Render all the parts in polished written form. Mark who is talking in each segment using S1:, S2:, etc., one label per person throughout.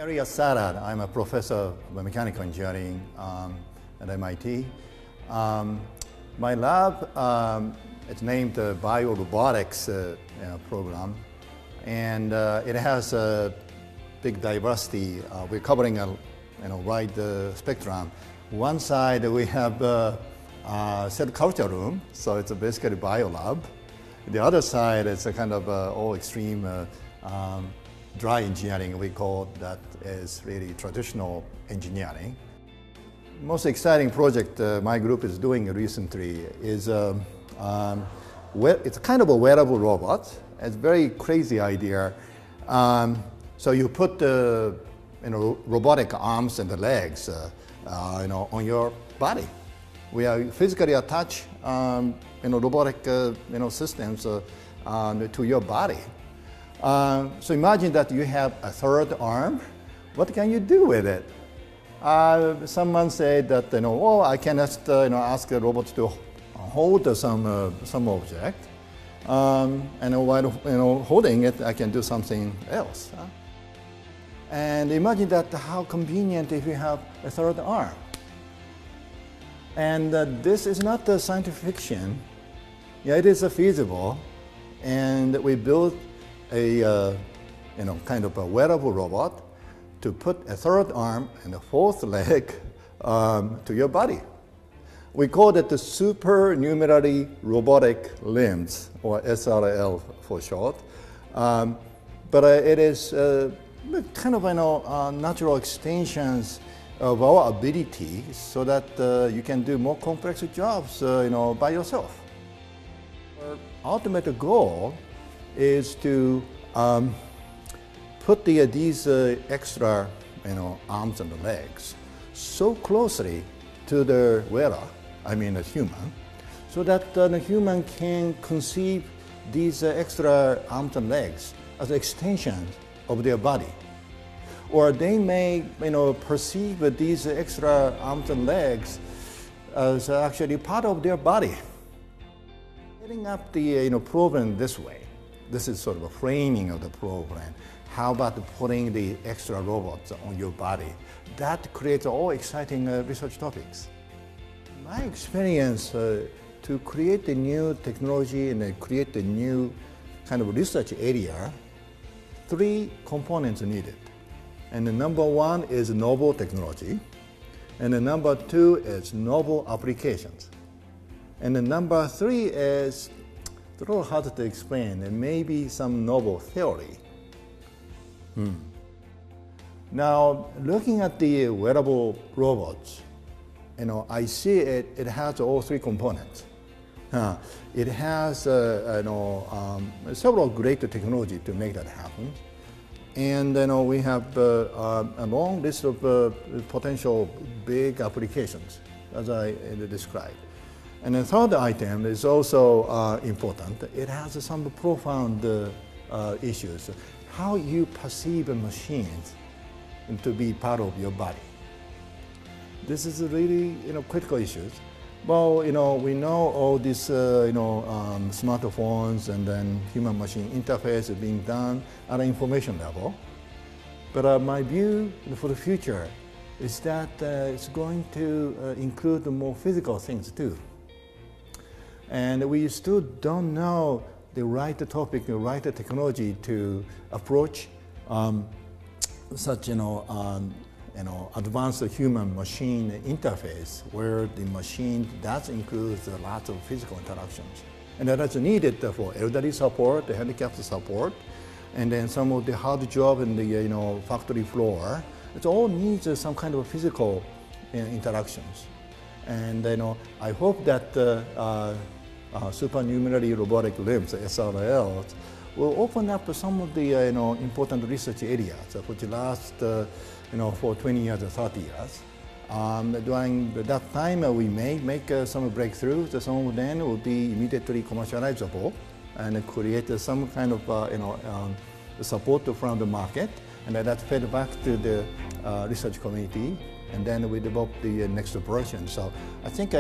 S1: Area Sarad. I'm a professor of mechanical engineering at MIT. My lab it's named the Bio-Robotics program, and it has a big diversity. We're covering a wide spectrum. One side we have cell culture room, so it's basically bio lab. The other side is a kind of all extreme dry engineering. We call that is really traditional engineering. Most exciting project my group is doing recently is it's kind of a wearable robot. It's a very crazy idea. So you put the robotic arms and the legs on your body. We are physically attached robotic systems to your body. So imagine that you have a third arm. What can you do with it? Someone said that well, I can just ask the robot to hold some object, and while holding it, I can do something else. And imagine that how convenient if you have a third arm. And this is not a scientific fiction. Yeah, it is feasible, and we built a kind of a wearable robot to put a third arm and a fourth leg to your body. We call it the Supernumerary Robotic Limbs, or SRL for short. But it is kind of natural extensions of our ability, so that you can do more complex jobs by yourself. Our ultimate goal is to put these extra arms and legs so closely to the wearer, I mean a human, so that the human can conceive these extra arms and legs as extensions of their body. Or they may perceive these extra arms and legs as actually part of their body. Setting up the program this way, this is sort of a framing of the program. How about putting the extra robots on your body? That creates all exciting research topics. My experience to create a new technology and create a new kind of research area, 3 components are needed. And the number 1 is novel technology, and the number 2 is novel applications. And the number 3 is a little hard to explain, and maybe some novel theory. Now, looking at the wearable robots, I see it has all 3 components. It has several great technology to make that happen. And we have a long list of potential big applications, as I described. And the third item is also important. It has some profound issues. How you perceive machines to be part of your body. This is really critical issues. Well, we know all these smartphones and then human-machine interface is being done at an information level. But my view for the future is that it's going to include more physical things too. And we still don't know the right topic, the right technology to approach such advanced human-machine interface, where the machine does include lots of physical interactions. And that's needed for elderly support, the handicapped support, and then some of the hard job in the factory floor. It all needs some kind of physical interactions. And I hope that supernumerary robotic limbs, SRL, will open up some of the important research areas for the last for 20 years or 30 years. During that time, we may make some breakthroughs. Some of them will be immediately commercializable and create some kind of support from the market, and that's fed back to the research community, and then we develop the next version. So I think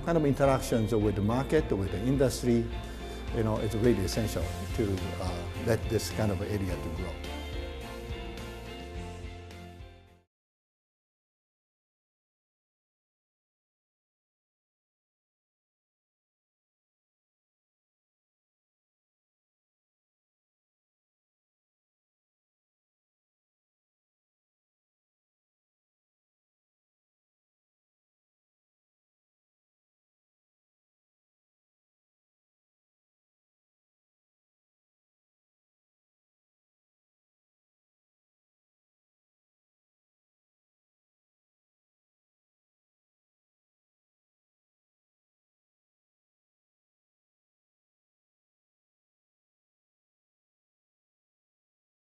S1: kind of interactions with the market, with the industry, it's really essential to let this kind of area to grow.